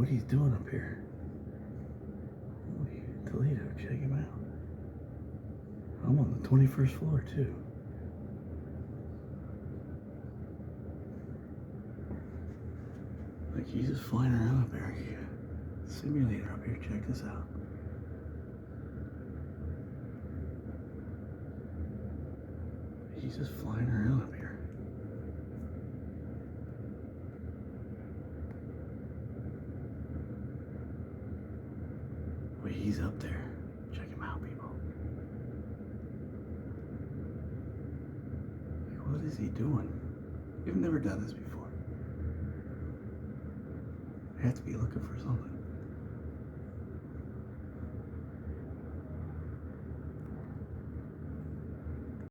what he's doing up here. Holy Toledo, check him out. I'm on the 21st floor too. Like he's just flying around up there. Simulator up here, check this out. He's just flying around up here. Wait, he's up there. Check him out, people. Like, what is he doing? We've never done this before. I have to be looking for something.